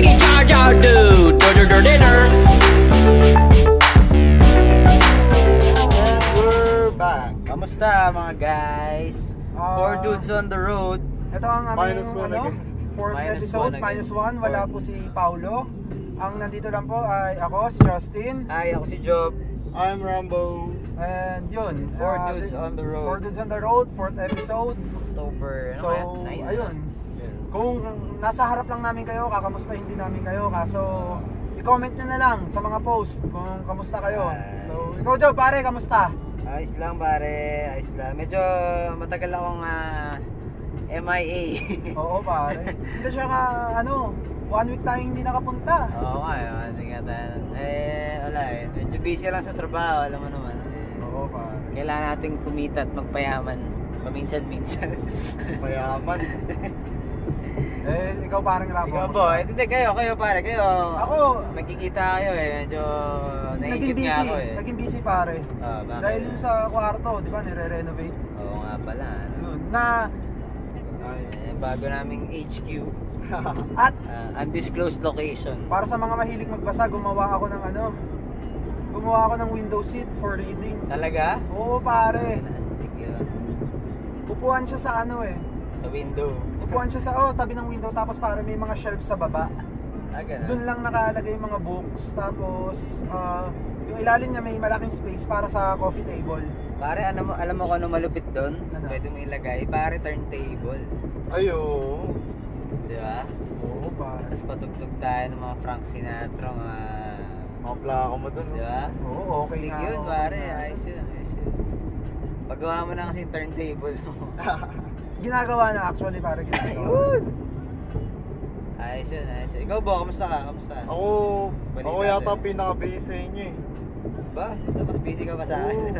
taking charge out, dude. Dinner. We're back. Kamusta mga guys? 4 dudes on the road. Ito ang aming fourth Minus episode, one again. -1. Wala po si Paulo. Ang nandito lang po ay ako, si Justin. Hi, ako si Job. I'm Rambo. And yun, 4 dudes on the road. 4 dudes on the road, 4th episode. October, So, ayun. Kung nasa harap lang namin kayo, kakamusta hindi namin kayo. Kaso, i-comment nyo na lang sa mga post kung kamusta kayo. So, ikaw Job, pare, kamusta? Ayos lang pare, ayos lang. Medyo matagal akong MIA. Oo pare. Hindi siya ka, 1 week tayong hindi nakapunta. Oo nga, hindi nga tayo. Wala eh. Medyo busy lang sa trabaho, alam mo naman. Oo pare. Kailangan nating kumita at magpayaman. Paminsan-minsan. Mayaman. Ikaw parang Rambo. Ikaw po, hindi kayo pare, kayo. Ako, Magkikita kayo eh, medyo naging naingit nga busy, ako eh. naging busy pare. Bakit? Dahil yung sa kwarto, di ba, nire-renovate. Oo nga pala. Yun, na, Bago naming HQ. at Undisclosed location. para sa mga mahilig magbasa, gumawa ako ng window seat for reading. Talaga? Oo pare. Fantastic yun. Upuan siya sa Sa window. upuan siya sa tabi ng window, tapos para may mga shelves sa baba. Ganun. Doon lang nakalagay yung mga books, tapos yung ilalim niya may malaking space para sa coffee table. Pare, alam mo kung ano malupit doon? Ano? Pwede mo ilagay. Pare, turntable. Ayo. Di ba? Oo pare. Tapos patugtog tayo ng mga Frank Sinatra, Mga plaka mo dun. di ba? Oo, okay Stick nga. yun, pare. Ayos yun. Paggawa mo na kasi yung turntable mo. Ginagawa na actually pare, ginagawa. Ayun! Ayos yun. Ikaw ba, kamusta ka? Kamusta? Ako Balita yata sa'yo. pinaka-busy sa inyo eh. Ba? Tapos busy ka pa sa akin.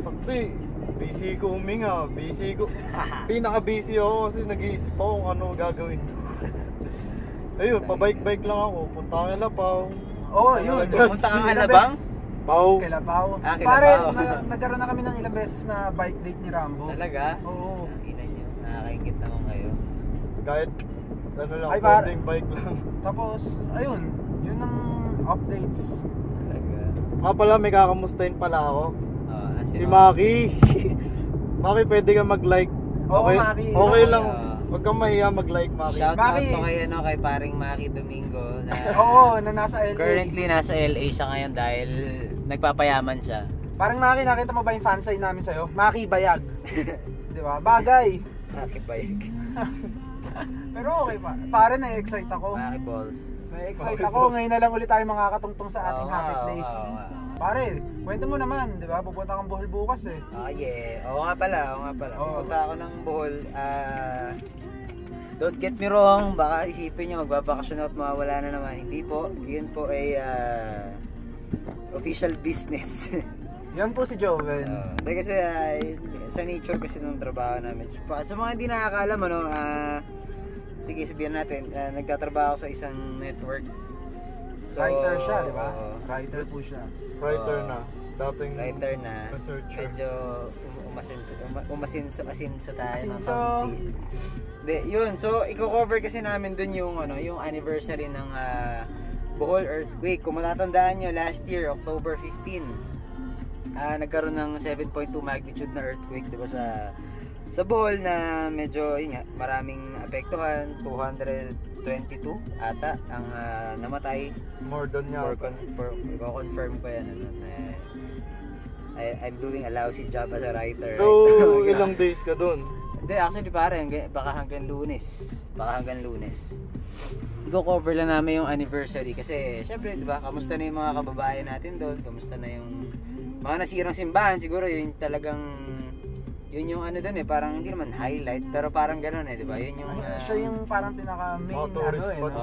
Pati, busy ko huminga, busy ko. Pinaka-busy ako kasi nag-iisip ako kung ano gagawin. Ayun, pabike-bike lang ako. Punta ka nila, Pao. Oo, yun. Punta kang Alabang? Pao. Kay Labaw. Kay Pare, Labaw. nagkaroon na kami ng ilang beses na bike date ni Rambo. Talaga? Oo. Ang ina nyo. Nakakaingit naman kayo. Kahit ano lang, Ay, pare. boarding bike lang. Tapos, ayun. Yun ang updates. Talaga. Nga pala, may kakamustahin pala ako. Si Maki. Maki. Maki, pwede ka mag-like. Oo, Okay, Maki. okay lang. Oo. Huwag kang mahiya mag-like, Maki. Shout out Maki. to kay paring Maki Domingo na Oo, na nasa LA. currently nasa LA siya ngayon dahil nagpapayaman siya. Parang Maki, nakita mo ba yung fansite namin sa'yo? Maki Bayag. Di ba? Bagay. Maki Bayag. Pero okay pa. Pare, na-excite ako. Maki Balls. Na-excite ako. Ngayon na lang ulit tayo makakatungtong sa ating Oo, happy oo, place. oo, oo. Pare, kwento mo naman, di ba? Pupunta kang Bohol bukas eh. Yeah. Oo nga pala. Oo. Pupunta ako ng Bohol. Don't get me wrong, baka isipin nyo magbabakasyon at mawawala na naman. Hindi po. Yun po ay official business. Yan po si Joven. Hindi kasi sa nature kasi ng trabaho namin. Sa mga hindi nakakaalam, sige sabihin natin, nagtatrabaho sa isang network. Writer siya, di ba? oo. Writer po siya. Writer na. Dating Writer na. researcher. Medyo umasinso tayo ng Asinso. kaunti. Hindi, yun. So, i-cover kasi namin dun yung anniversary ng Bohol earthquake. Kung matatandaan nyo, last year, October 15, nagkaroon ng 7.2 magnitude na earthquake, diba, sa Bohol na medyo, yun nga, maraming apektuhan. 222 ata ang namatay. More than Or yata. confirm ko yan. I'm doing a lousy job as a writer. So, ilang days ka dun? Hindi, actually pare, baka hanggang Lunes. I-cover lang namin yung anniversary kasi syempre, di ba, kamusta na yung mga kababayan natin doon, kamusta na yung mga nasirang simbahan, siguro yun talagang yun yung doon parang hindi naman highlight, pero parang ganoon di ba? Yun yung Siya yung parang pinaka main tourist spot.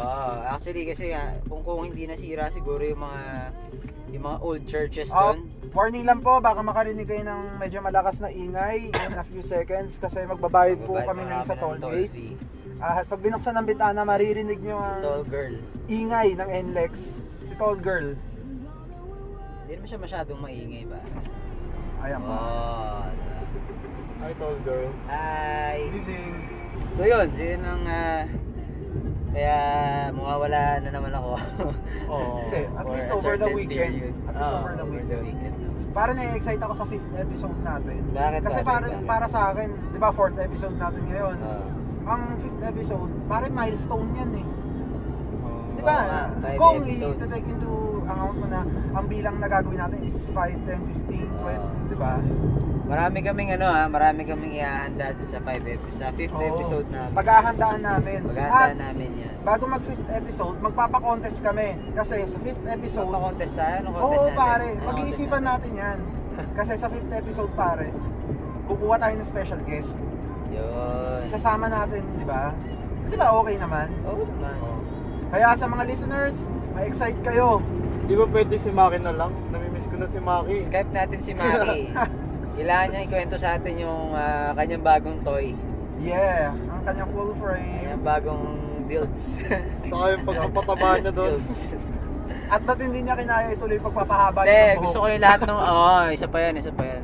Actually kasi kung hindi nasira siguro yung mga old churches Oh, doon. warning lang po, baka makarinig kayo ng medyo malakas na ingay in a few seconds kasi magbabayad po kami ngayon sa toll gate. At pag binuksan ng bitana, maririnig nyo Si ang Tall Girl. ingay ng NLEX. Si Tall Girl. Hindi naman siya masyadong maingay ba? Ayan pa. Hi, tall girl. Hi! Good evening. So yun ang Kaya mawawala na naman ako. Oo. Hindi, at For least a over the certain weekend. period. At least over the weekend. Para na-excite ako sa 5th episode natin. Bakit, Kasi bakit? para sa akin, di ba 4th episode natin ngayon. Oo. Ang 5th episode, parang milestone yan eh. Oo. Di ba? Oo nga, 5 Kung episodes. i-take into account mo na ang bilang na gagawin natin is 5, 10, 15, 20, di ba? Marami kaming ihahanda dun sa 5th Oo. episode namin. Paghahandaan namin. Paghahandaan namin yan. Bago mag 5th episode, magpapa-contest kami. Kasi sa 5th episode, Magpa-contest tayo? Anong contest oo natin? pare, Anong pag-iisipan contest natin yan. Kasi sa 5th episode pare, kukuha tayo ng special guest. Yun. Isasama natin, di ba? Di ba okay naman? Oo naman. Kaya sa mga listeners, ma-excite kayo. Di ba pwede si Maki na lang? Namimiss ko na si Maki. Skype natin si Maki. Kailangan niya ikwento sa atin yung kanyang bagong toy. Yeah, ang kanyang full frame. Kanyang bagong builds. Saka yung pagpapataba niya doon. At ba't hindi niya kinaya ituloy pagpapahaba Hindi, niya ng buhok? gusto ko yung lahat ng isa pa yan.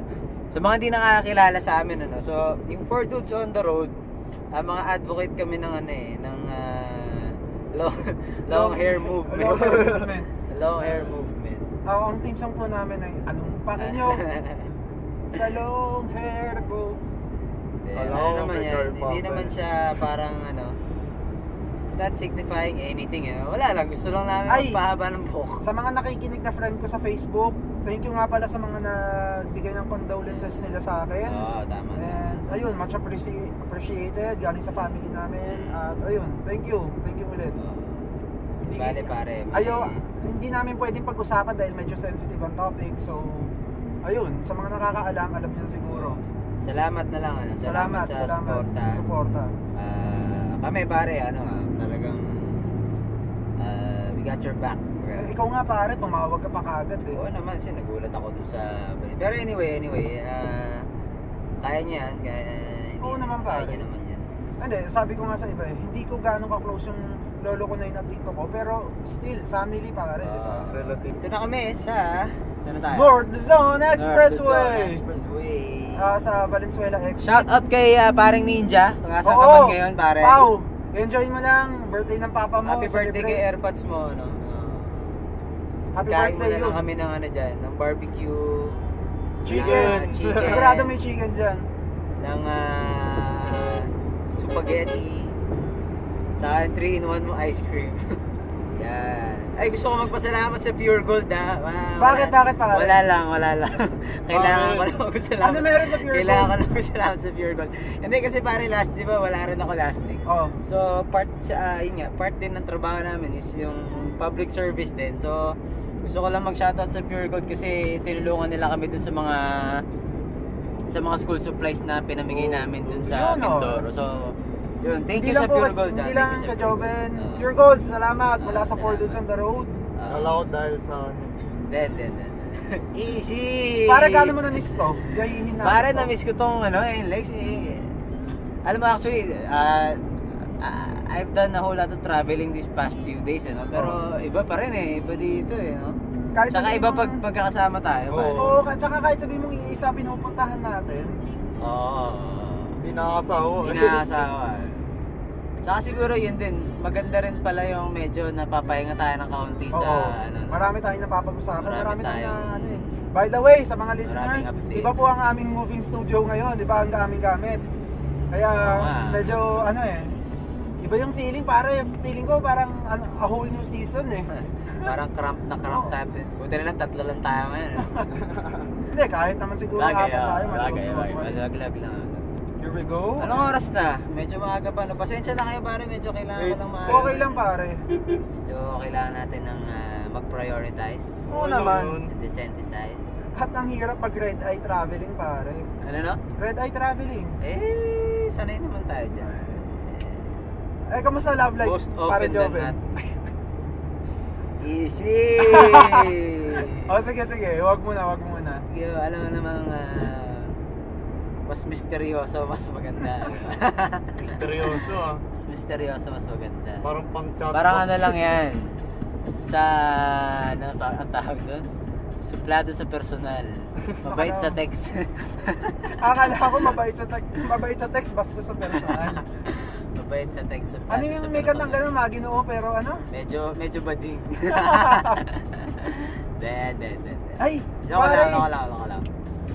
Sa mga hindi nakakakilala sa amin So, yung 4 dudes on the road, mga advocate kami ng ng long hair movement. Long hair movement. Long hair movement. Ang team song po namin ay anong paki nyo sa long hair ko. Hello, Ano naman may yan? girl Hindi pa, naman eh. siya parang it's not signifying anything. Wala lang, gusto lang namin Ay! magpahaba ng buhok. Sa mga nakikinig na friend ko sa Facebook, thank you nga pala sa mga nagbigay ng condolences nila sa akin. Oo, tama. And ayun, much appreciated galing sa family namin. At ayun, thank you ulit. Hindi- Bale pare. may- Hindi namin pwedeng pag-usapan dahil medyo sensitive ang topic. So, ayun, sa mga nakakaalam, alam niyo na siguro. Salamat na lang. Salamat sa suporta. sa suporta. Kami pare, talagang we got your back. Ikaw nga pare, tumawag ka pa kaagad eh. Oo naman, nagulat ako dun sa pero anyway, kaya niya yan. Oo naman, pare. Kaya niya naman yan. Hindi, sabi ko nga sa iba eh, hindi ko gaano ka-close yung lolo ko na yun at tito ko, pero still, family pare, di ba? Relative. Ito na kami saan na tayo? North Luzon Expressway! North Luzon Expressway. Sa Valenzuela Exit. Shout out kay paring Ninja. Nasaan ka Oo. man ngayon, pare? Pau, enjoy mo lang, birthday ng papa mo. Happy birthday celebrate. kay AirPods mo, Happy Kain birthday muna lang yun. kami ng dyan, ng barbecue. Chicken. ng, chicken. Sigurado may chicken dyan. Ng spaghetti. Tsaka 3-in-1 mo ice cream. Yan. Ay, gusto ko magpasalamat sa Pure Gold Bakit pare? Wala lang. Kailangan ko lang magpasalamat. Ano meron sa Pure Kailangan ko Gold? lang magpasalamat sa Pure Gold. Hindi kasi pare last, di ba, wala rin ako last week. Oh. So, part din ng trabaho namin is yung public service din. So, gusto ko lang mag-shoutout sa Pure Gold kasi tinulungan nila kami dun sa mga school supplies na pinamigay namin dun sa Yun, oh. Mindoro. So, yun, thank Hindi you lang sa po, Pure Gold. Hindi Thank lang you sa ka Pure Joven. Gold. Pure Gold, salamat mula sa salamat. 4 Dudes on the Road. Allowed dahil sa Then. Easy! Pare, gaano mo na-miss to? Yahihin namin Pare, to. na-miss ko tong Lex. Alam mo actually, I've done a whole lot of traveling these past few days, pero iba pa rin Iba dito Kahit Tsaka sabihin iba mong- pagkakasama tayo. Oo. pare. Oo, tsaka kahit sabihin mong iisa pinupuntahan natin. Oo. hindi nakakasawa. Hindi nakakasawa. Tsaka siguro yun din, maganda rin pala yung medyo napapahinga tayo ng kaunti sa Oo. no? Marami tayong napapag-usapan. Marami Marami tayong tayo. na By the way, sa mga listeners, update. iba po ang aming moving studio ngayon, di ba? Ang aming gamit. Kaya nga. medyo iba yung feeling, pare. Feeling ko parang a whole new season eh. Parang cramp Oo. tayo. Buti na lang 3 lang tayo ngayon. Hindi, kahit naman siguro apat tayo. Malag lang. Here we go. Anong oras na? Medyo maaga pa. Pasensya na kayo pare, medyo kailangan ko lang maaga. Okay lang pare. Medyo kailangan natin ng mag-prioritize. Oo naman. And desensitize. At ang hirap pag red eye traveling pare. Ano no? Red eye traveling. Sanay naman tayo dyan. Kamusta love life? Most Pare often than Joven? not. Easy! Sige. Wag muna. Alam mo namang mas misteryoso, mas maganda. Misteryoso Mas misteryoso, mas maganda. Parang pang chatbox. Parang lang yan. Sa, ang tawag doon? Suplado sa personal. Mabait sa text. Akala ko mabait sa text basta sa personal. mabait sa text. Ano yung may kantang gano'n, maginoo, pero ano? Medyo bading. De. Ay, Loko pare, lang.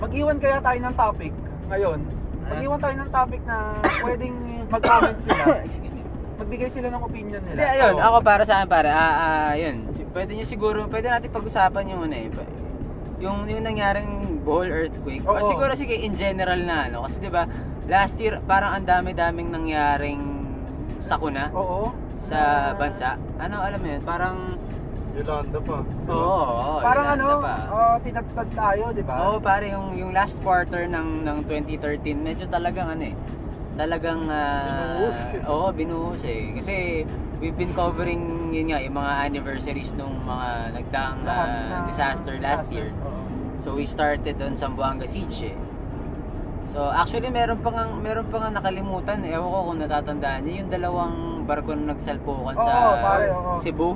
mag-iwan kaya tayo ng topic ngayon. Mag-iwan tayo ng topic na pwedeng mag-comment sila. Excuse me. Magbigay sila ng opinion nila. Hindi, ayun, Oo. ako para sa akin pare, yun. Pwede natin pag-usapan yung ano eh. Yung nangyaring Bohol earthquake. Oo. Siguro sige in general na ano kasi 'di ba last year parang ang dami-daming nangyaring sakuna Oo. sa bansa. Ano alam mo yun, parang Yolanda pa. oo, Parang Yolanda ano, pa. tinatad tayo, di ba? Oo, pare yung last quarter ng 2013 medyo talagang ano eh. Talagang Binuhos. binuhos eh. Kasi we've been covering yun nga yung mga anniversaries nung mga nagdaang Lahat ng disaster last year. disasters, oo. So we started on Zamboanga Siege eh. So actually meron pa nga nakalimutan, ewan ko kung natatandaan niyo yung dalawang barko na nagsalpukan sa Oo, pare, oo. Cebu.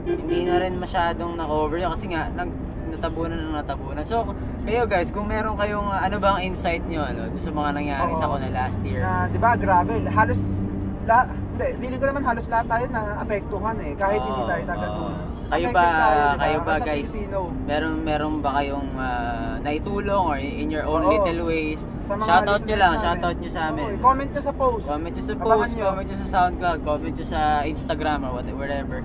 Hindi na rin masyadong na-cover yun kasi nga natabunan. So kayo guys, kung meron kayong ano bang insight niyo sa mga nangyari Oo. sa kuna last year? Na, di ba, grabe. Hindi, feeling ko naman halos lahat tayo na apektuhan eh. Kahit hindi tayo taga doon. Kayo Affected ba, tayo, di ba? kayo ba As a guys, Filipino. meron ba kayong naitulong or in your own Oo. little ways? Sa mga Shoutout nyo listeners lang, namin. shoutout nyo sa amin. Oo, comment nyo sa post. Comment nyo sa Abangan post, nyo. comment nyo sa SoundCloud, comment nyo sa Instagram or whatever.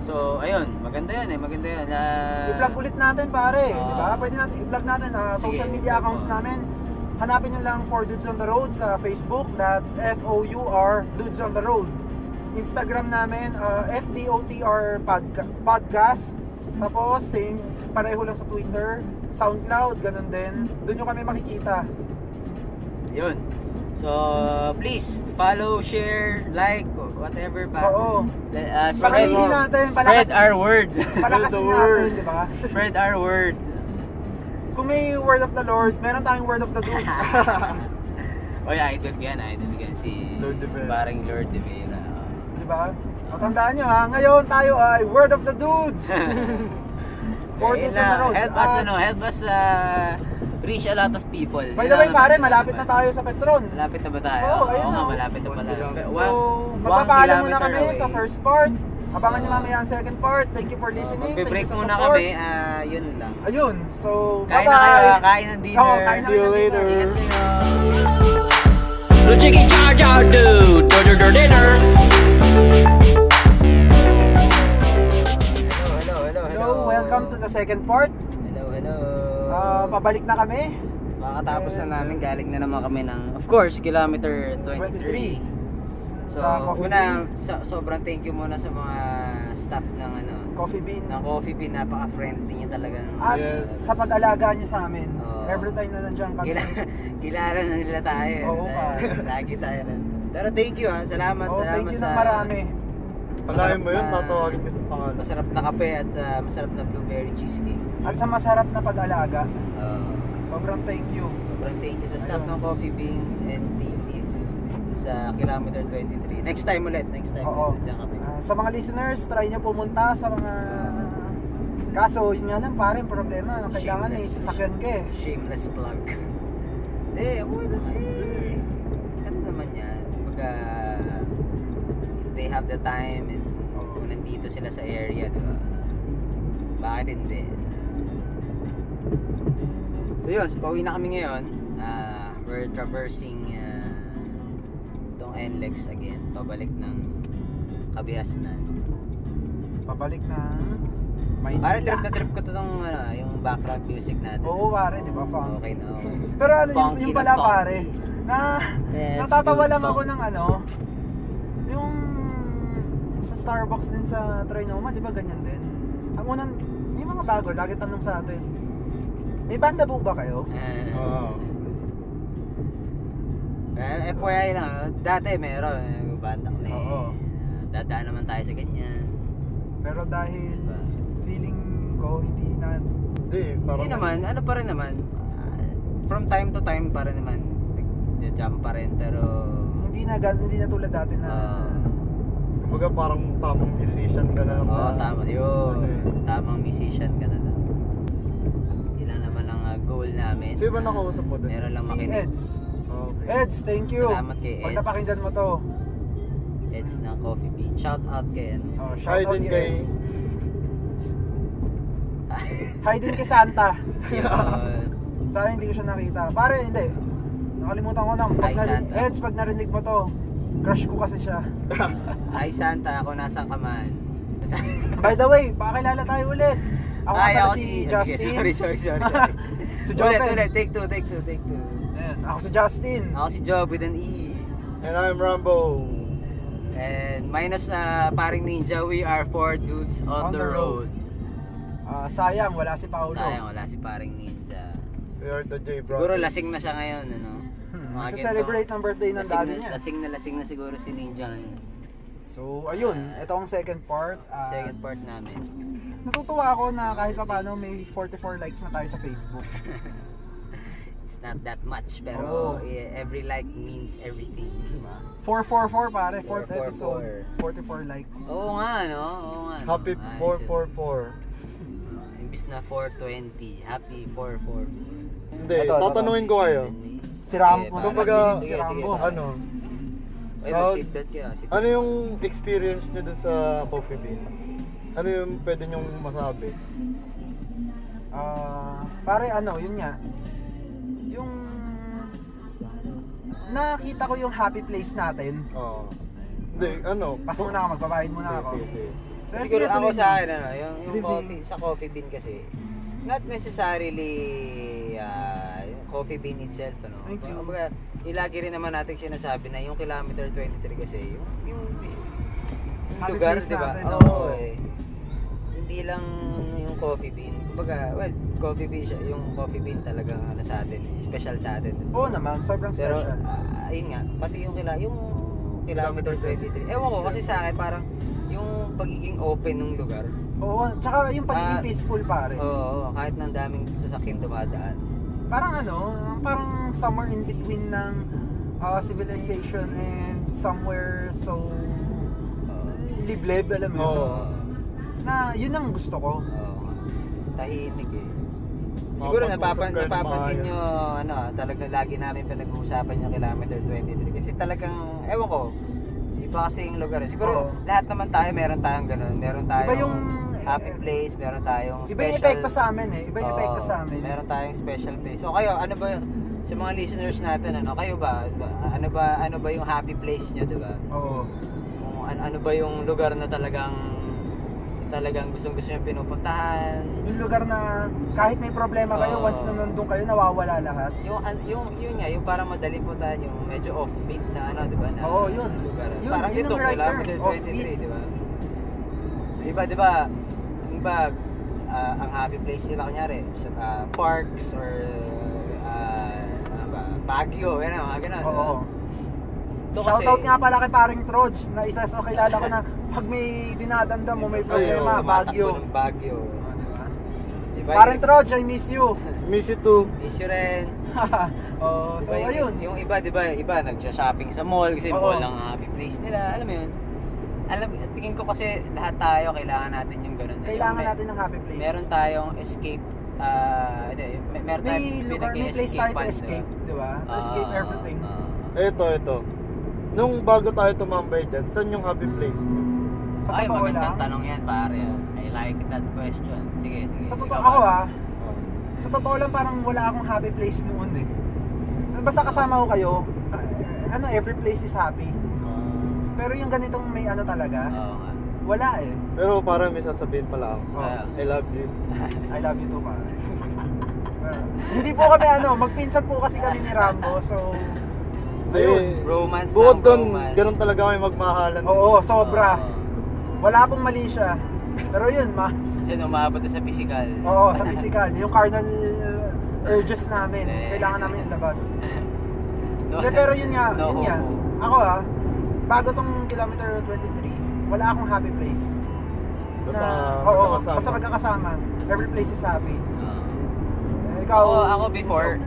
So, ayun, maganda yan. I-vlog ulit natin pare, Oo. di ba? Pwede natin i-vlog natin Sige. social media accounts namin. Hanapin nyo lang for Dudes on the Road sa Facebook. That's FOUR Dudes on the Road. Instagram namin, FDOTR Podcast. Tapos, same, pareho lang sa Twitter. SoundCloud, ganun din. Doon nyo kami makikita. Yun. So, please, follow, share, like, whatever pa. Oo. Spread Pakinggan natin, our word. palakasin the natin, word. di ba? Spread our word. Kung may word of the Lord, meron tayong word of the Dudes. Oy, idol yan si Lord De Vera. Paring Lord De Vera. Di ba? O, tandaan nyo ha, ngayon tayo ay Word of the Dudes. For Ayun Dudes on the lang, Road. help us reach a lot of people. By Yun the way lang pare, naman, malapit naman. na tayo sa Petron. Malapit na ba tayo? Oo, ayun nga, na. malapit na 1 pala. kilometer. So, magpapaalam muna kami away. sa first part. Abangan nyo mamaya ang second part. Thank you for listening. Thank Magbe-break you sa muna support. kami. Yun lang. Ayun, so Kain bye-bye. na kayo, kain ng dinner. Oo, kain na See you kayo ng later. dinner. Ingat kayo. The chicky chow chow do dinner. Hello. Welcome to the second part. Hello. Pabalik na kami. Makakatapos na namin, galing na naman kami ng, of course, kilometer 23. So, Sa Coffee sobrang thank you muna sa mga staff ng Coffee Bean. Coffee Bean, napaka-friendly niya talagang. At Yes. sa pag-alaga nyo sa amin. Oo. Every time na nandiyan kami. Kilala na nila tayo. Oo, Lagi tayo na. Pero thank you salamat Thank you sa ng marami. Palahin mo yun, Masarap na- tatawagin ka sa pangalan. masarap na kape at masarap na blueberry cheesecake. At sa masarap na pag-alaga. Uh, Sobrang thank you. Sobrang thank you sa staff Ayun. ng Coffee Bean and Tea Leaf sa kilometer 23. Next time ulit Oo. nandiyan kami. Sa mga listeners, try nyo pumunta sa mga... Kaso, yun nga lang pare, yung problema. Kailangan may Shameless. sasakyan ka eh. Shameless plug. Okay lang ano naman yan, if they have the time and kung nandito sila sa area, diba? Bakit hindi? So yun, so pauwi na kami ngayon. We're traversing itong NLEX again, pabalik ng Kabiasnan. Pabalik na Pare, Maynila. trip ko to tong yung background music natin. Oo pare, di ba? Fun. Okay na. Okay. Pero ano, Funky yung na pala funky. pare, na Let's natatawa do lang ako funk. ng yung sa Starbucks din sa Trinoma, di ba ganyan din? Ang unang, yung mga bago, lagi tanong sa atin, may banda po ba kayo? Oo. FYI lang, dati meron yung banda kami. Oo. Dadaan naman tayo sa ganyan. Pero dahil Diba? feeling ko hindi na Hindi, parang... Hindi naman, ano pa rin naman. From time to time pa rin naman. Nag-jump pa rin, pero... hindi na tulad dati na Kumbaga parang tamang musician ka na lang. Oo, tama yun. Ano eh. Tamang musician ka na lang. Yun lang naman ang goal namin. Sino ba nakausap mo dun? Meron lang si makinig. Eds. Okay. Eds, thank you. Salamat kay Pag Eds. napakinggan mo to, Eds na Coffee Bean. Shout out kay ano. Oh, Hi shout out din kay kay... Eds. Hi din kay Santa. Yun. Sana hindi ko siya nakita. Pare, hindi. Nakalimutan ko na. Hi, Santa. Eds, pag narinig mo to, crush ko kasi siya. Hi Santa, ako nasaan ka man? By the way, pakilala tayo ulit. Ako Ay, pala ako si sige, Justin. sorry. Si Ulit, Joven. take two. Ayan, ako si Justin. Ako si Job with an E. And I'm Rambo. And minus na paring ninja, we are 4 dudes on the road. Sayang, wala si Paolo. Sayang, wala si paring ninja. We are the J Brothers. Siguro lasing na siya ngayon, ano? Mga ganito. Celebrate ng birthday ng daddy niya. Lasing na siguro si ninja ngayon. So, ayun. Ito ang second part. Second part namin. Natutuwa ako na kahit pa paano may 44 likes na tayo sa Facebook. It's not that much, pero Oo. every like means everything. 444 pare, 4th 444. episode. 44 likes. Oo nga, no? No? Happy Ayos 444. yun. Imbis na 420, happy 444. Hindi, Ito. tatanungin ko kayo. Si Rambo. Sige, Kumbaga, si Rambo. Ano? Ay, mag-seatbelt ka. Ano yung experience nyo dun sa Coffee Bean? Ano yung pwede nyong masabi? Pare ano, yun nga. Yung nakita ko yung happy place natin. Oo. Hindi, ano? Pas muna ako, magbabayad muna ako. Sige. So, Siguro sige, ako tuloy sa mo. akin, ano, yung Living. coffee, sa Coffee Bean kasi, not necessarily yung Coffee Bean itself, ano. Thank you. Kumbaga, lagi rin naman natin sinasabi na yung kilometer 23 kasi, yung Happy lugar, place di ba? natin, Oo, oo. Hindi lang yung Coffee Bean. Kumbaga, well, Coffee Bean siya, yung Coffee Bean talagang ano sa atin, special sa atin. Oo naman, sobrang Pero, special. ayun nga, pati yung kilometer 23. Ewan ko, kasi sa akin parang yung pagiging open ng lugar. Oo, tsaka yung pagiging Ah, peaceful pare. Oo, kahit ng daming sasakyan dumadaan. Parang ano, parang somewhere in between ng civilization and somewhere so liblib, alam mo yun? Oo. Na yun ang gusto ko. Oo. Tahimik eh. Siguro Makapag-usap kayo ng napapansin maayos. nyo, ano, talagang lagi namin pinag-uusapan yung kilometer 23 kasi talagang, ewan ko, iba kasi yung lugar. Siguro Oo. lahat naman tayo, meron tayong ganun. Meron tayong Iba yung happy place, meron tayong Iba yung special. epekto sa amin eh. Iba yung Oo, epekto sa amin. Meron tayong special place. So kayo, ano ba sa mga listeners natin, ano, kayo ba, ano ba yung happy place nyo, di ba? Oo. Kung ano ba yung lugar na talagang gustong-gusto nyo pinupuntahan? Yung lugar na kahit may problema kayo, Oo. once na nandun kayo, nawawala lahat. Yun nga, yung parang madali puntahan, yung medyo offbeat na ano, di ba? Na Oo, yun. lugar. Yun, Parang yun ito, ang right term, kilometer 23, offbeat. di ba? Iba, di ba? Iba, ang happy place nila kunyari, sa parks or ano ba, Baguio, yan mga ganun. Oo. Ito kasi, Shoutout nga pala kay paring Troj, na isa sa kilala ko na pag may dinadamdam mo, may problema, Baguio. tumatakbo ng Baguio. Diba? Paring Troj, I miss you. Miss you too. Issue rin. Oh, so Diba, ayun. Yung iba, di ba, nagsha-shopping sa mall kasi Oo. mall ang happy place nila. Alam mo yun? Tingin ko kasi lahat tayo kailangan natin yung ganun. Kailangan natin ng happy place. Meron tayong escape, meron may tayong lugar, may place tayo to escape, di ba? To escape everything. Ito. Nung bago tayo tumambay dyan, saan yung happy place nyo? Sa Ay, totoo magandang lang. tanong yan, pare. I like that question. Sige. Sa totoo Ikaw ako ba? Oh. sa totoo lang parang wala akong happy place noon eh. Basta kasama ko kayo, every place is happy. Pero yung ganitong may ano talaga, Oo nga. wala eh. Pero parang may sasabihin pala ako. Ah. I love you. I love you too, pare. Hindi po kami magpinsan po kasi kami ni Rambo, so ayun. Romance Bukod lang, doon, romance. ganun talaga kami magmahalan. Oo, sobra. Oo. Wala pong mali siya. Pero yun, Kasi umabot na sa physical. oo, sa physical, yung carnal urges namin, Eh. kailangan namin ilabas. No, Pero yun nga, no yun nga. homo. Ako bago tong kilometer 23, wala akong happy place. Basta oo, magkakasama. basta magkakasama. Every place is happy. Oo. Ikaw, Ako before,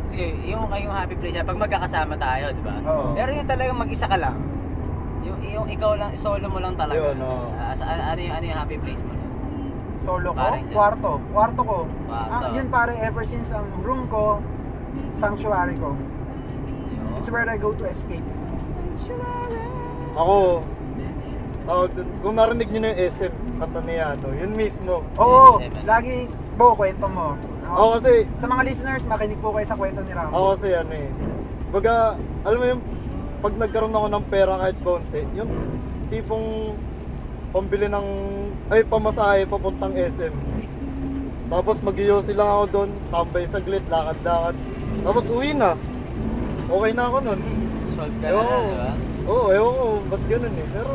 sige, yung happy place, pag magkakasama tayo, di ba? Oo. Pero yung talagang mag-isa ka lang, yung ikaw lang, solo mo lang talaga. Yun, oo. Ano yung happy place mo? solo ko, Parang dyan. kwarto ko. Kwarto. Yun pare, ever since ang room ko, sanctuary ko. Yun. It's where I go to escape. Ako, tawag dun, kung narinig nyo na yung SM, kanta ni ano, yun mismo. Oo, Yes, Evan. lagi, Bo, kwento mo. Ako kasi, Sa mga listeners, makinig po kayo sa kwento ni Rambo. ako kasi ano eh. Baga, alam mo yung, pag nagkaroon ako ng pera kahit konti, yung tipong pambili ng, pamasahe papuntang SM. Tapos mag-iyosi lang ako doon, tambay saglit, lakad-lakad. Tapos uwi na. Okay na ako nun. Solve ka Ewan na, ko. di ba? Oo, ewan ko, ba't ganun eh. Pero,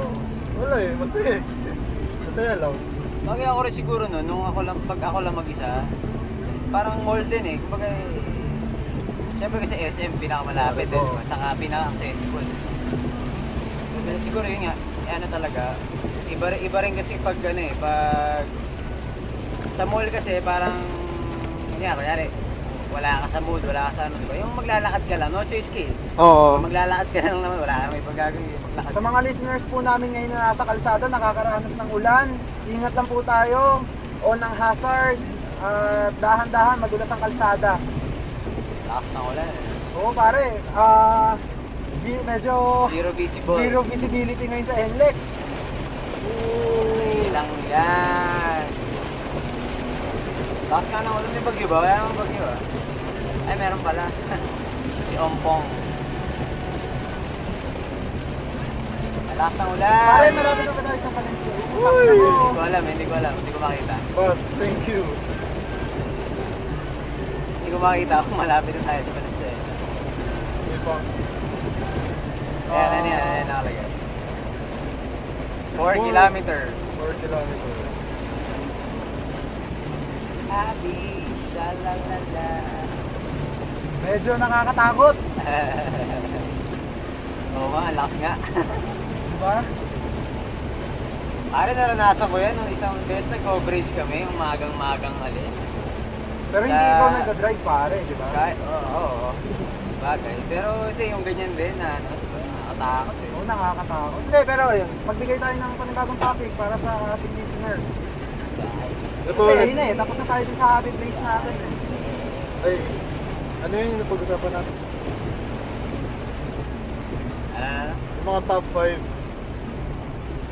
wala eh, masaya eh. Masaya lang. Bagay ako rin siguro no, nung pag ako lang mag-isa, parang mall din eh. Kumbaga, siyempre kasi SM pinakamalapit din, Oo. tsaka pinaka-accessible. Pero siguro yun nga, ano talaga, iba rin kasi pag ano eh, pag sa mall kasi parang, kunyari, wala ka sa mood, wala ka sa ano, diba? Yung maglalakad ka lang, no choice ka eh. Oo. Maglalakad ka lang naman, wala ka may paggagawin, maglakad. Sa mga listeners po namin ngayon na nasa kalsada, nakakaranas ng ulan, ingat lang po tayo, o ng hazard, at dahan-dahan, madulas ang kalsada. Lakas ng ulan eh. Oo pare, medyo Zero visible. zero visibility ngayon sa NLEX. Ay, lang yan. Lakas nga ng ulan, may bagyo ba? Kaya naman bagyo ah. Ay, meron pala. Si Ompong. Lakas ng ulan. Pare, marami na ba tayo sa Valencia? Hindi ko alam, hindi ko makita. Boss, thank you. Hindi ko makita kung malapit na tayo sa Valencia. Hindi pa. Ayan, nakalagay. 4 kilometers. 4 kilometers. Happy, shalalala. Medyo nakakatakot, Oo nga, ang lakas nga. diba? Pare, naranasan ko yan nung isang beses nag-coverage kami, yung magang alis. Pero hindi Sa- ikaw nagka-drive pare, diba? Kahit, oo. Bagay. Pero hindi, yung ganyan din na, ano, nakatakot eh. Oo, nakakatakot. Hindi, pero ayun, magbigay tayo ng panibagong topic para sa ating listeners. Ito Kasi ulit. ayun na eh, tapos na tayo din sa happy place natin eh. Ay, ano yun yung napag-usapan natin? Ano? Yung mga top 5.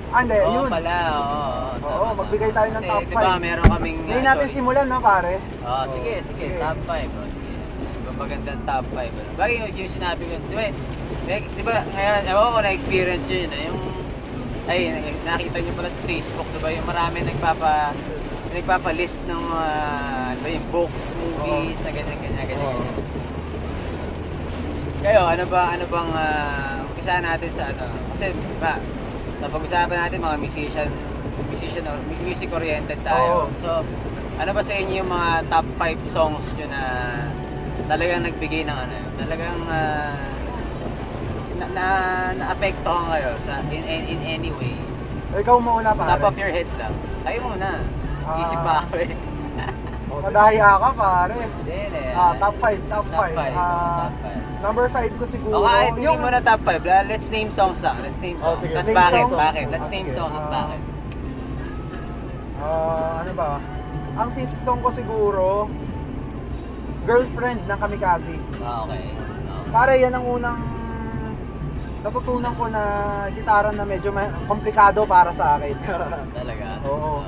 Ah, hindi, Oo yun. pala, oo. Oo, magbigay tayo ng Kasi, top diba, 5. meron kaming... Ngayon natin simulan, no, pare? Oo, sige, Sige. top 5. Oh, sige. Diba, magandang top 5. Ano? Bagay yung sinabi ko, diba, ngayon, ewan ko kung na-experience yun, yung, ay, nakita nyo pala sa Facebook, diba, yung marami nagpapa-list ng, ano ba yung books, movies, na ganyan. Kayo, ano bang, umpisa natin sa ano, kasi, diba, napag-usapan natin mga musician or music-oriented tayo. Oo. So, ano ba sa inyo yung mga top 5 songs nyo na talagang nagbigay ng ano, talagang naapektuhan kayo sa in any way? Ikaw muna, pare. Top of your head lang. Kayo muna. Isip pa ako eh. Madahiya ka, pare. Hindi. Top 5, top 5. Top 5. Number 5 ko siguro. Okay, bigyan mo na top 5. Let's name songs lang. Let's name songs. sige. Tapos Name bakit? songs. Bakit? Let's name songs. Tapos bakit? Ano ba? Ang 5th song ko siguro, Girlfriend ng Kamikaze. Okay. Pare, yan ang unang natutunan ko na gitara na medyo komplikado para sa akin. Talaga? Oo.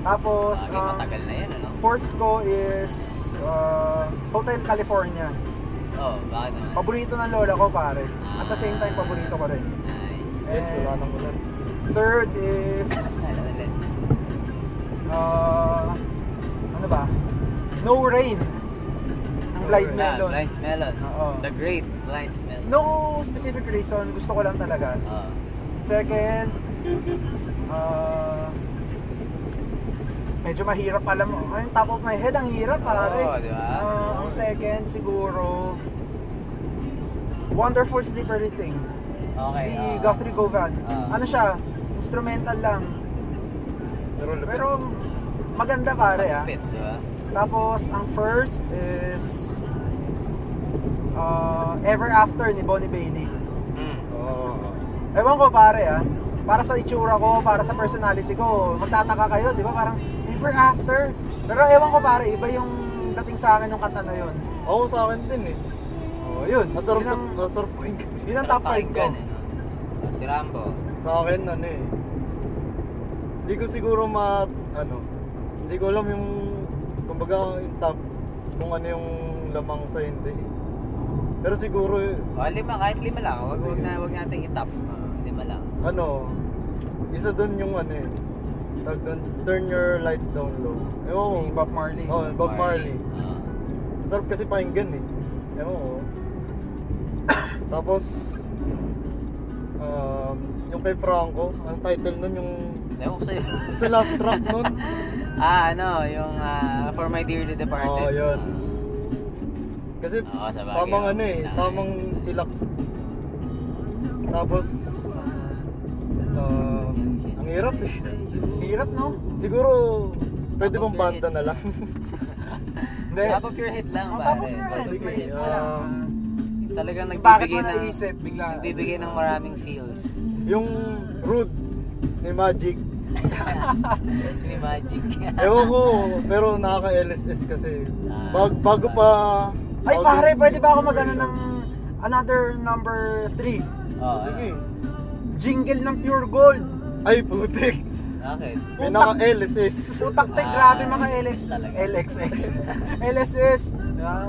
Tapos, Bagay, matagal na yan, ano? 4th ko is Hotel California. Oh, bakit naman? Paborito ng lola ko, pare. At the same time, paborito ko rin. Nice. Yes, wala nang ulan. 3rd is Ano ulit? ano ba? No Rain ng Blind Melon. Blind Melon. Oo. The Great Blind Melon. No specific reason, gusto ko lang talaga. Oh. Second, medyo mahirap alam mo. Ay, top of my head, ang hirap pare. Oo, di ba? Ang second siguro, Wonderful Slippery Thing. Okay. Ni Guthrie Govan. Ano siya? Instrumental lang. Pero maganda pare ah. Pit, di ba? Tapos ang first is Ever After ni Bonnie Bailey. Oo. Ewan ko pare ah. Para sa itsura ko, para sa personality ko, magtataka kayo, di ba? Parang Ever After. Pero ewan ko pare, iba yung dating sa akin yung kanta na yun. Ako sa akin din eh. Oh, yun. Masarap Yun ang- masarap po yung Yun ang top 5 ko. Pakinggan, eh, no? Si Rambo. Sa akin, ano eh. Hindi ko siguro hindi ko alam yung, kumbaga, yung top, kung ano yung lamang sa hindi. Pero siguro, Kahit 5 lang. Wag natin i-top. 5 lang. Isa dun yung tag dun, Turn Your Lights Down Low. Ewan ko. Bob Marley. Oh, Bob Marley. Oo. Sarap kasi pakinggan eh. Ewan ko. Tapos, yung kay Franco, ang title nun yung Ewan ko sa'yo. sa last track nun. Yung For My Dearly Departed. Oo, yun. Kasi sa bagay, tamang tamang chillax. Tapos, ang hirap eh. Hirap, no? Siguro, pwede bang banda na lang? Hindi. Top of your head lang, Top pare. of your head. Sige, Maisip mo lang. Talagang Bakit nagbibigay mo ng naisip bigla? nagbibigay ng maraming feels. Yung Rude ni Magic. Ni Magic. Ewan ko, pero nakaka-LSS kasi. Bago pa... Ay pare, pwede ba ako magano ng another number 3? Sige. Jingle ng Pure Gold. Ay, putik. Bakit? May naka-LSS. Putak tayo, grabe mga talaga. LXX. LSS.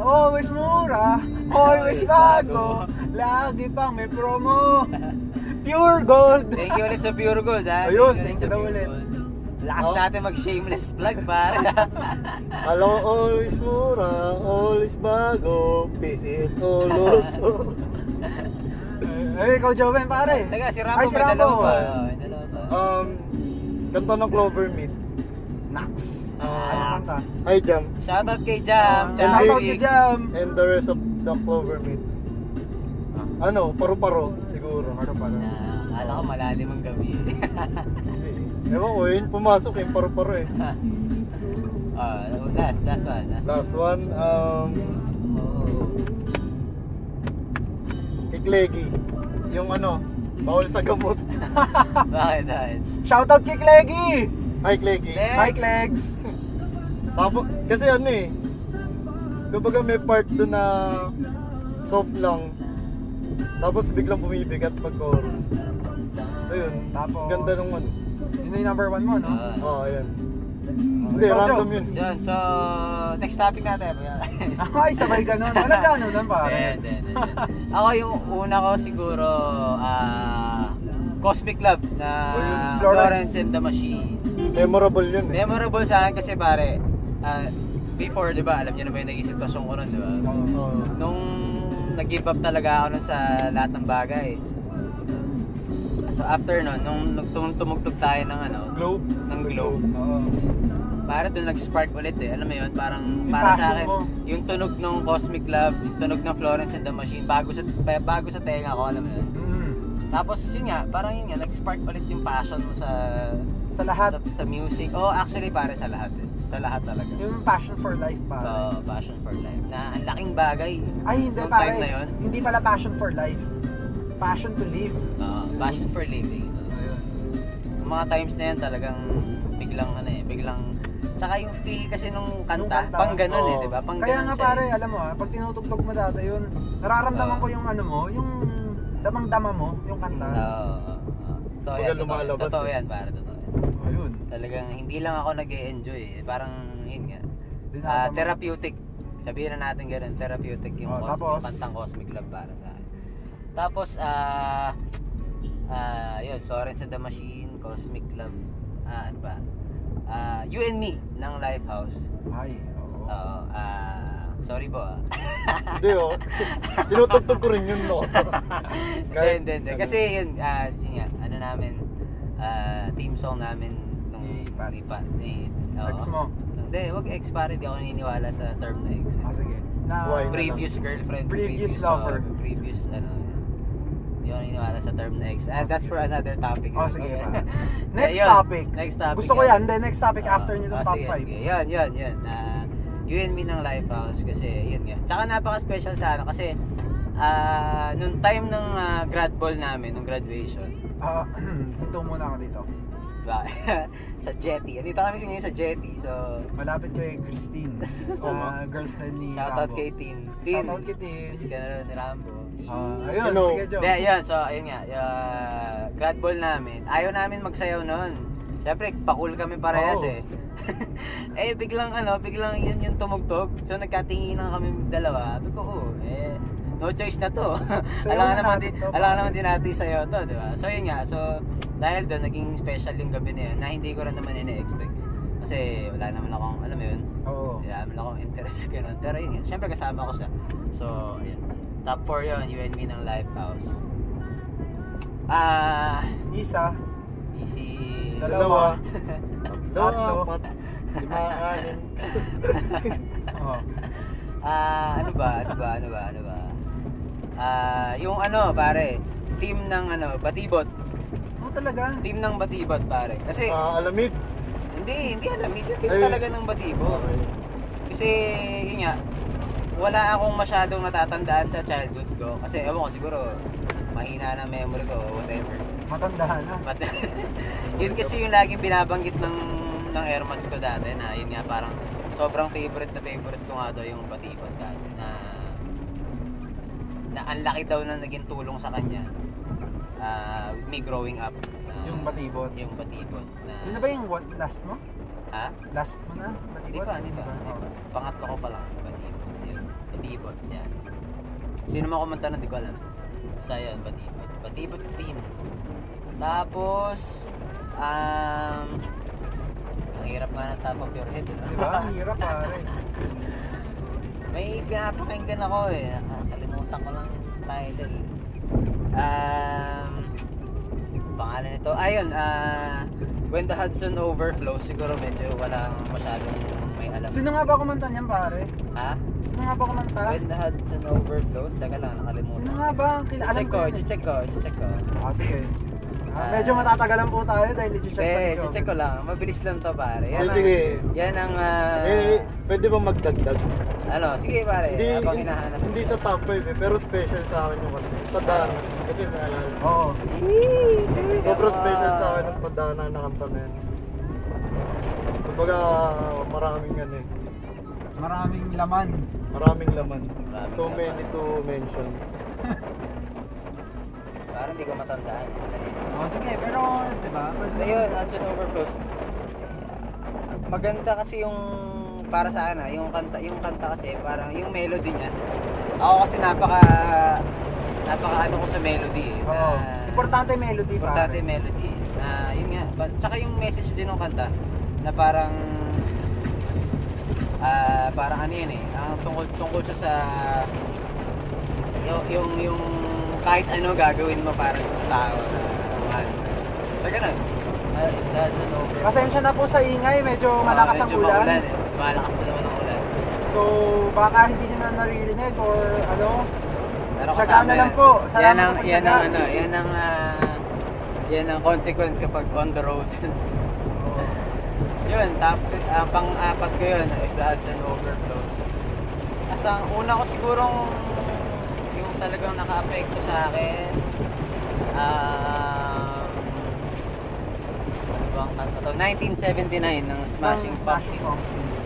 Always mura, always bago, lagi pang may promo. Pure Gold. Thank you ulit sa Pure Gold, ha? Ayun, Thank thank sa you daw Pure ulit. Gold. Lakas natin mag-shameless plug, pare. Alam ko, always mura, always bago, PCS also. Ay, ikaw Joven, pare. Teka, si Rambo Ay, si may Rambo. dalawa pa. May dalawa pa. Kanta ng Clover Meat. Nax. Ano kanta? Hi Jam. Shoutout kay Jam. Shoutout kay Jam. And the rest of the Clover Meat. Paru-paro siguro. Paru-paro. Akala ko malalim ang gabi. Ewan ko, yun pumasok yung paru-paro eh. Last one. Last one, Oh. Kiklegi. Yung bawal sa gamot. Bakit? Shoutout kay Cleggy. Hi Klegi. Hi Clegs. Tapos, kasi kumbaga may part doon na soft lang. Tapos biglang bumibigat pag chorus. Ayun, Tapos, ganda nung Yun na yung number 1 mo, no? ayun. Hindi, Ikaw, random Joe. yun. So, next topic natin. Ay, sabay ganun. Wala ganun lang, pare. Hindi. Ako yung una ko siguro, Cosmic Love na Florence and the Machine. Memorable yun eh. Memorable sa akin kasi pare, before, di ba, alam niyo na ba yung naging sitwasyon ko nun, di ba? Oo. Nung nag-give up talaga ako nun sa lahat ng bagay. So after nun, nung tumugtog tayo ng Globe. ng Globe, Oo. para doon nag-spark ulit eh. Alam mo yun, parang Yung para sa passion akin, mo. yung tunog ng Cosmic Love, yung tunog ng Florence and the Machine, bago sa tenga ko, alam mo yun. Tapos yun nga, parang yun nga, nag-spark ulit yung passion mo sa lahat. sa music. Oh, actually pare sa lahat eh. Sa lahat talaga. Yung passion for life, pare. So, passion for life. Na ang laking bagay. Ay, hindi, Nung pare. time na yun? Hindi pala passion for life. Passion to live. Passion for living. Yung mga times na yan talagang biglang tsaka yung feel kasi nung kanta, pang ganun eh, di ba? Pang Kaya ganun nga siya pare, eh. alam mo pag tinutugtog mo dati yun, nararamdaman ko yung yung damang-dama mo, yung kanta. Totoo Baga yan. lumalabas Totoo eh. yan, pare. Totoo yan. Ayun. Talagang hindi lang ako nag-e-enjoy eh. Parang yun nga. Dinadama. Therapeutic. Sabihin na natin ganun, therapeutic yung, tapos? yung kantang Cosmic Love para sa akin. Tapos, yun, Florence and the Machine, Cosmic Love, ano ba? You and Me ng Lifehouse. Ay, oo. Sorry po Hindi tinutugtog ko rin yun Hindi. Kasi yun, yun nga, ano namin, theme song namin nung Ex mo? Hindi, wag ex pare, di ako naniniwala sa term na ex. Sige. Why? Previous girlfriend, Previous lover. Previous di ako naniniwala sa term na ex. That's for another topic. Sige pa. Next topic. Gusto ko yan. Then next topic after nito top 5. Sige. Yun. You and Me ng Lifehouse kasi yun nga. Tsaka napaka-special sa ano kasi nung time ng grad ball namin, nung graduation, Hinto muna ako dito. Sa Jetty. Andito kami ngayon sa Jetty. So, Malapit kay Christine, girlfriend ni shoutout Rambo. kay Tin. Tin. Shoutout kay Tin. Miss ka na rin ni Rambo. Ayun, Hello. sige Joe. Yan. So, ayun nga. Grad ball namin. Ayaw namin magsayaw noon. Siyempre, pakul kami parehas Oo. biglang yun yung tumugtog. So, nagkatinginan kami dalawa. Sabi ko, no choice na to. Sayaw Alam naman din natin sa'yo to, di ba? So, yun nga. So, dahil doon, naging special yung gabi na yun na hindi ko rin naman ina-expect. Kasi wala naman akong, alam mo yun? Oo. Wala naman akong interest sa ganun. Pero yun nga, siyempre kasama ko siya. So, ayun. Top 4 yun, you and me ng Lifehouse. Isa. Easy. Dalawa. Tatlo. Tatlo. Apat. 5, 6. Oo. Ano ba? Yung pare, team ng Batibot. Talaga? Team ng Batibot, pare. Kasi, Alamid. hindi alamid. Yung team Ay. talaga ng Batibot. Okay. Kasi, yun nga, wala akong masyadong natatandaan sa childhood ko. Kasi, ewan ko, siguro, mahina na memory ko, whatever. Matandaan na. But, yun kasi yung laging binabanggit ng airmats ko dati na yun nga parang sobrang favorite ko nga daw yung Batibot dati na ang laki daw na naging tulong sa kanya me growing up. Yung Batibot. Yung Batibot na... Yun na ba yung last mo? Ha? Last mo na? Batibot? Hindi pa. Pangatlo ko pa lang, Batibot. Yun, Batibot, yan. Sino man kumanta na, di ko alam. Basta yun, Batibot. Batibot team. Tapos, ang hirap nga ng Top of Your Head. Diba? Ang hirap pare. May pinapakinggan ako nakakalimutan ko lang yung title. Pangalan nito, When the Hudson Overflows. Siguro medyo walang masyadong may alam. Sino nga ba kumanta niyan pare? Ha? Sino nga ba kumanta? When the Hudson Overflows? Teka lang, nakalimutan. Sino nga ba? Alam ko yun. Check ko. Sige. Medyo matatagalan po tayo dahil i-check pa ni Joe. Check ko lang. Mabilis lang to pare. Sige. Yan ang Pwede ba magdagdag? Sige pare. Habang hinahanap. Hindi sa top 5 pero special sa akin yung Tadhana. Kasi naalala. Oo. Sobrang special sa akin ng Tadhana na kanta na yan. Kumbaga maraming Maraming laman. Maraming laman. So many to mention. Parang hindi ko matandaan yun kanina. Sige, pero di ba? Ayun, Hudson Overflows. Maganda kasi yung para sa akin yung kanta kasi parang yung melody niya. Ako kasi napaka ano ko sa melody Oo. Importante melody pare. Importante melody. Na yun nga, tsaka yung message din ng kanta na parang ano yun tungkol siya sa yung kahit ano gagawin mo para sa tao na mahal mo. So ganun. That's an over. Pasensya na po sa ingay, medyo malakas ang medyo ulan. maulan, malakas na naman ang ulan. So baka hindi nyo na naririnig or ano. Pero Tsaga kasama na lang po. yan Salamat sa pagtsaga. yan ang consequence kapag on the road. Yun, pang-apat ko yun, If the Hudson Overflows. As ang una ko sigurong yung talagang naka-apekto sa akin, bang kanta to? 1979 ng Smashing Pumpkins.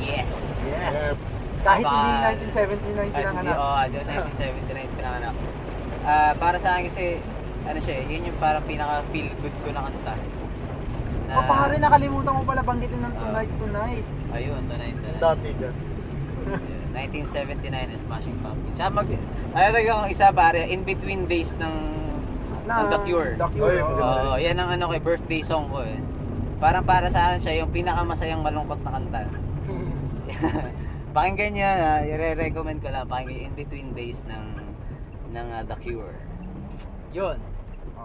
Yes! Yes. Kahit hindi 1979 pinanganak. Oo, 1979 pinanganak. Para sa akin kasi, yun yung parang pinaka-feel good ko na kanta. Pare, nakalimutan ko pala banggitin ng Tonight. Ayun, Tonight. Dati gas. 1979 na Smashing Pumpkins. Ayun ang isa pare, In Between Days ng The Cure. The Cure. Oy, Oo, yan ang birthday song ko Parang para sa akin siya yung pinakamasayang malungkot na kanta. Pakinggan niya, i-recommend ko lang pakinggan In Between Days ng The Cure. Yun.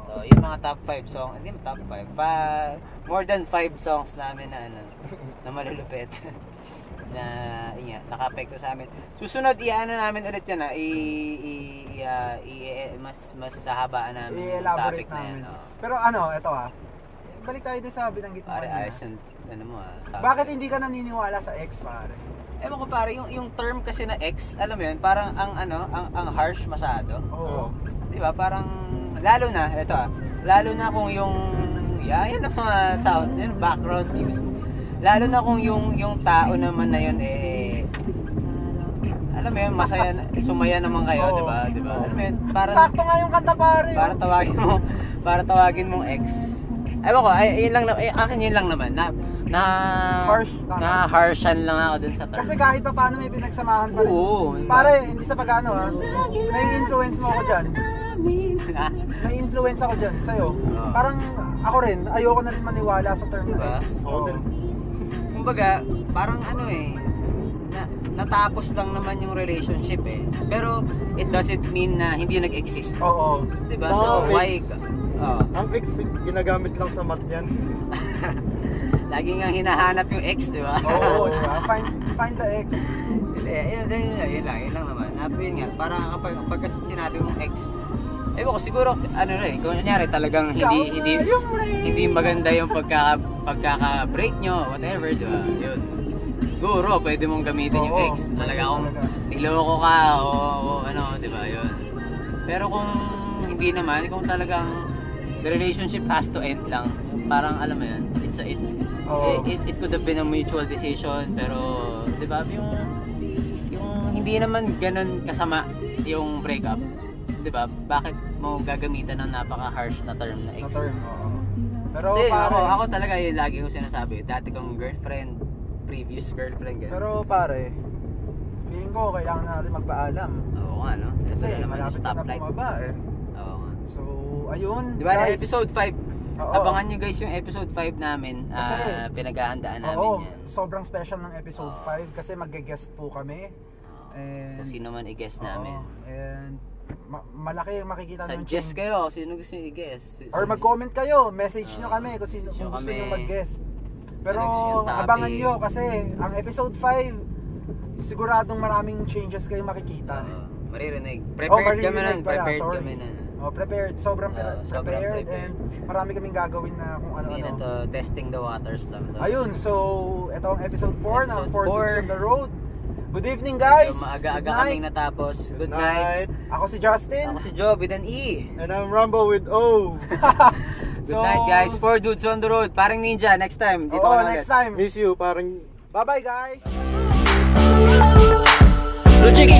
So, yung mga top 5 song, hindi top 5, more than 5 songs namin na malulupit. Na naka-apekto sa amin. Susunod namin ulit yan mas sahabaan namin yung topic na yan. Pero ito balik tayo doon sa binanggit mo. Pare, ayos yung bakit hindi ka naniniwala sa X pare? Ewan ko pare, yung term kasi na X, alam mo yun, parang ang harsh masyado. Oo. Di ba? Parang lalo na kung yung yan ang mga sound, yan background music. Lalo na kung yung tao naman na yun alam mo yun, masaya, sumaya naman kayo, Oo. di ba? Alam mo yun, parang Sakto nga yung kanta pare. para tawagin mong ex. Ewan ko, yun lang akin yun lang naman Harsh, harshan lang ako dun sa term. Kasi kahit pa paano may pinagsamahan pa rin. Oo. Pare, hindi sa pag-ano ha. Nai-influence mo ako dyan. Nai-influence ako dyan sa'yo. Oo. Parang ako rin, ayoko na rin maniwala sa term Diba? na ex. Ako Oo. din. Kumbaga, parang natapos lang naman yung relationship Pero it doesn't mean na hindi nag-exist. Oo. Diba? So, So, why... ex. Oh, Ang ex, ginagamit lang sa mat yan. lagi nga hinahanap yung ex, di ba? Oo, diba? Find the ex. Yun lang naman. Yun nga, parang kapag kasi sinabi mong ex, ewan ko siguro, kung kunyari talagang hindi maganda yung pagkaka-break nyo, whatever, di ba? Yun. Siguro, pwede mong gamitin yung Oo. ex. Talaga kung niloko ka o di ba, yun. Pero kung hindi naman, kung talagang the relationship has to end lang, parang alam mo yun, Oo. it could have been a mutual decision, pero di ba, yung hindi naman ganun kasama yung breakup, di ba? Bakit mo gagamitan ng napaka-harsh na term na ex? Na term, oo. Pero Kasi pare, ako talaga yung lagi kong sinasabi, dati kong girlfriend, previous girlfriend, ganun. pero pare, feeling ko kailangan na natin magpaalam. Oo nga, no? Kasi Kasi naman yung malapit na stoplight. bumaba Oo nga. So, ayun. Di ba, guys. episode 5, Oo. abangan nyo guys yung episode 5 namin, Kasi, pinaghahandaan namin Oo, yan. sobrang special ng episode Oo. 5 kasi mag-guest po kami. And, Kung sino man i-guess oo, namin. and malaki yung makikita ng Suggest change. kayo, sino gusto nyo i-guess. Or mag-comment kayo, message nyo Oo, kami kung message nyo gusto kami. nyo mag-guest. Pero Ano yung topic? abangan nyo kasi ang episode 5, siguradong maraming changes kayo makikita. Maririnig. Oh, Prepared kami maririnig nun. pala, Prepared sorry. kami nun. Oh, prepared, sobrang Sobrang prepared, prepared. and marami kaming gagawin na kung Hindi na ano-ano. to testing the waters lang. So, Ayun, so ito ang episode 4 ng Episode 4 Dudes 4. on the Road. Good evening guys! medyo maaga-aga Good kaming night! natapos. Good Good night. night. Ako si Justin. Ako si Joe with an E. And I'm Rumble with O. Good night guys. 4 Dudes on the Road. Parang Ninja. Next time. Dito Oo, ka na next ulit. time. Miss you, parang Bye-bye guys! Lo chiqui